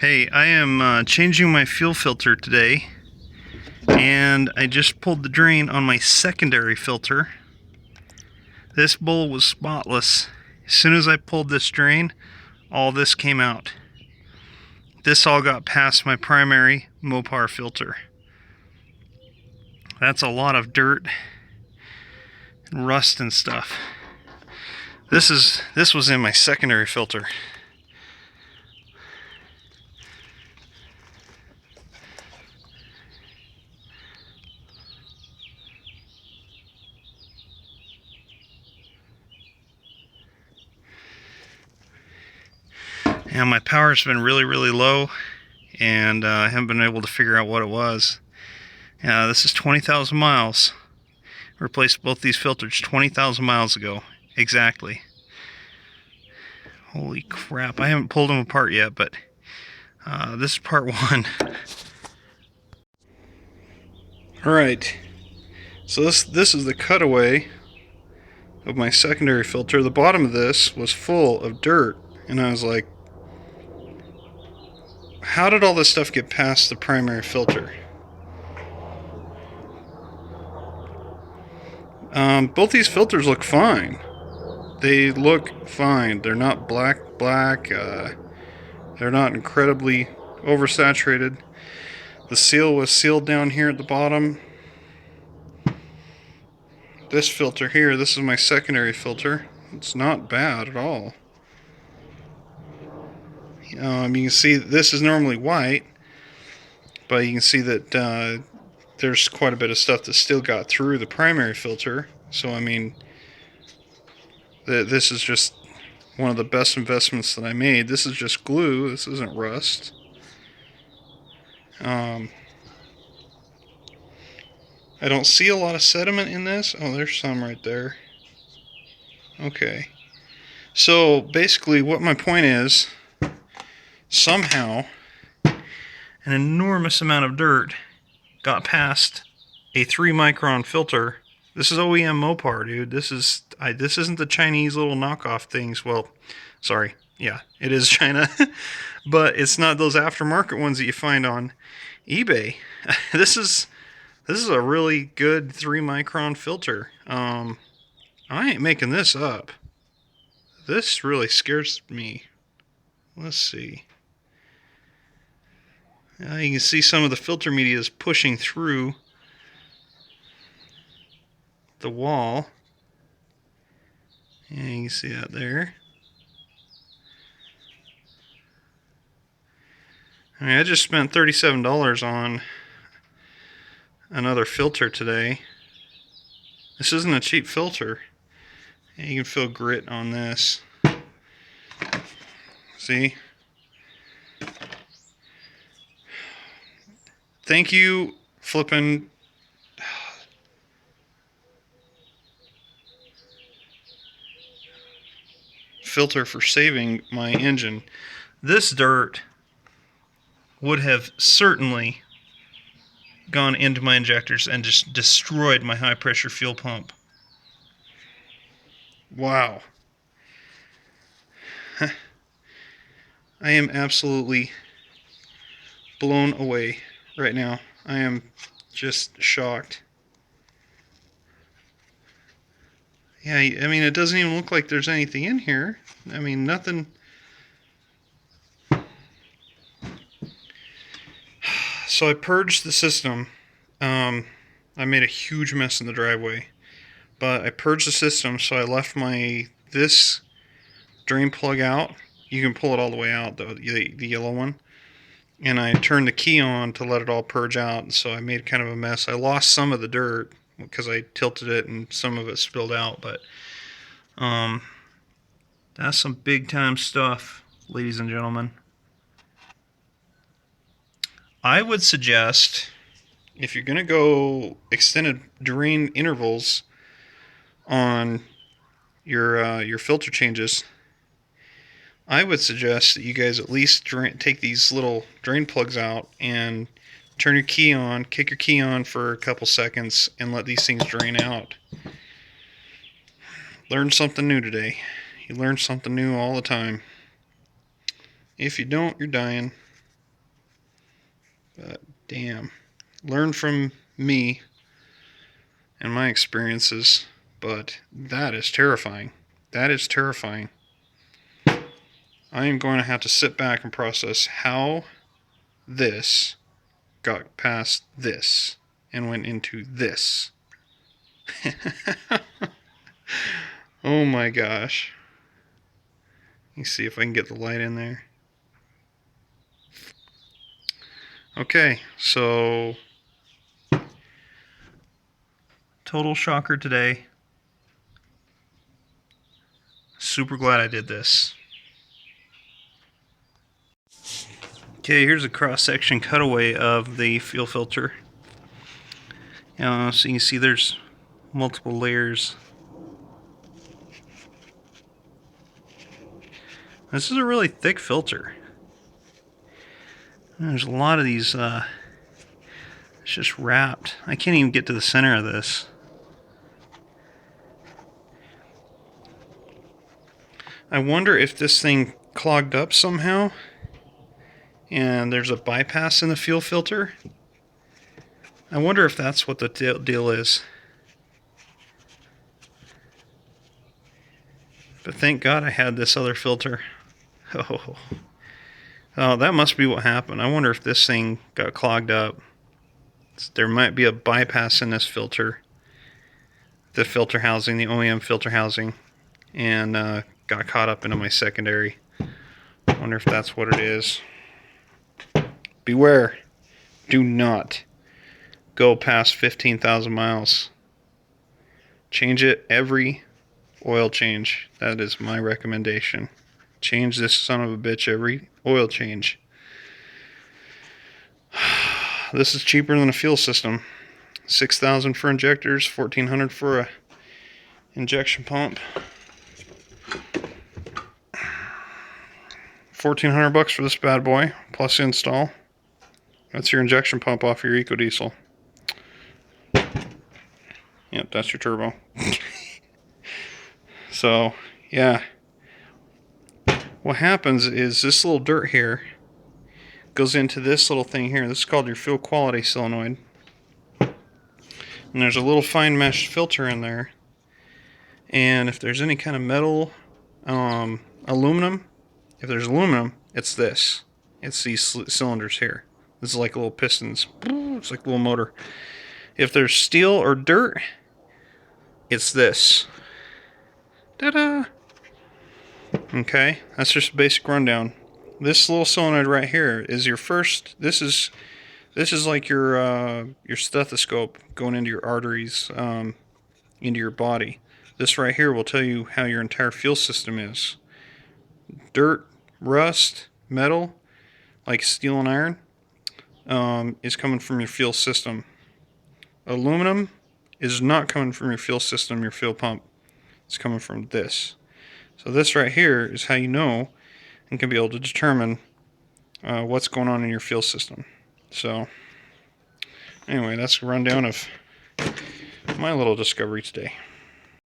Hey, I am changing my fuel filter today, and I just pulled the drain on my secondary filter. This bowl was spotless. As soon as I pulled this drain, all this came out. This all got past my primary Mopar filter. That's a lot of dirt and rust and stuff. This was in my secondary filter. And my power's been really low, and I haven't been able to figure out what it was. This is 20,000 miles. Replaced both these filters 20,000 miles ago, exactly. Holy crap, I haven't pulled them apart yet, but this is part one. Alright, so this is the cutaway of my secondary filter. The bottom of this was full of dirt, and I was like, how did all this stuff get past the primary filter? Both these filters look fine. They look fine. They're not black. They're not incredibly oversaturated. The seal was sealed down here at the bottom. This filter here, this is my secondary filter. It's not bad at all. You can see this is normally white, but you can see that there's quite a bit of stuff that still got through the primary filter. So I mean, this is just one of the best investments that I made. This is just glue. This isn't rust. I don't see a lot of sediment in this. Oh, there's some right there. Okay. So basically what my point is, somehow an enormous amount of dirt got past a 3 micron filter. This is OEM Mopar, dude. This isn't the Chinese little knockoff things. Well, sorry. Yeah, it is China. But it's not those aftermarket ones that you find on eBay. This is a really good 3 micron filter. I ain't making this up. This really scares me. Let's see. You can see some of the filter media is pushing through the wall. And you can see that there. I mean, I just spent $37 on another filter today. This isn't a cheap filter. And you can feel grit on this. See? Thank you, flippin' filter, for saving my engine. This dirt would have certainly gone into my injectors and just destroyed my high pressure fuel pump. Wow. I am absolutely blown away right now. I am just shocked. Yeah, I mean, it doesn't even look like there's anything in here. I mean, nothing. So I purged the system. I made a huge mess in the driveway, but I purged the system, so I left this drain plug out. You can pull it all the way out, though, the yellow one. And I turned the key on to let it all purge out, so I made kind of a mess. I lost some of the dirt because I tilted it and some of it spilled out, but that's some big time stuff, ladies and gentlemen. I would suggest, if you're going to go extended drain intervals on your filter changes, I would suggest that you guys at least take these little drain plugs out and turn your key on, kick your key on for a couple seconds, and let these things drain out. Learn something new today. You learn something new all the time. If you don't, you're dying. Damn. Learn from me and my experiences, but that is terrifying. That is terrifying. I am going to have to sit back and process how this got past this and went into this. Oh my gosh. Let me see if I can get the light in there. Okay, so total shocker today. Super glad I did this. Okay, here's a cross-section cutaway of the fuel filter. So you can see there's multiple layers. This is a really thick filter. There's a lot of these, it's just wrapped. I can't even get to the center of this. I wonder if this thing clogged up somehow and there's a bypass in the fuel filter. I wonder if that's what the deal is. But thank God I had this other filter. Oh, that must be what happened. I wonder if this thing got clogged up. There might be a bypass in this filter. The filter housing, the OEM filter housing, and got caught up into my secondary. I wonder if that's what it is. Beware. Do not go past 15,000 miles. Change it every oil change. That is my recommendation. Change this son of a bitch every oil change. This is cheaper than a fuel system. $6,000 for injectors, $1,400 for a injection pump. $1,400 for this bad boy plus install. That's your injection pump off your Ecodiesel. Yep, that's your turbo. So, yeah. What happens is this little dirt here goes into this little thing here. This is called your fuel quality solenoid. And there's a little fine mesh filter in there. And if there's any kind of metal, aluminum, if there's aluminum, it's this. It's these cylinders here. This is like little pistons. It's like a little motor. If there's steel or dirt, it's this. Ta-da! Okay, that's just a basic rundown. This little solenoid right here is your first. This is like your stethoscope going into your arteries, into your body. This right here will tell you how your entire fuel system is. Dirt, rust, metal, like steel and iron, is coming from your fuel system. Aluminum is not coming from your fuel system, your fuel pump. It's coming from this. So this right here is how you know and can be able to determine what's going on in your fuel system. So anyway, that's a rundown of my little discovery today.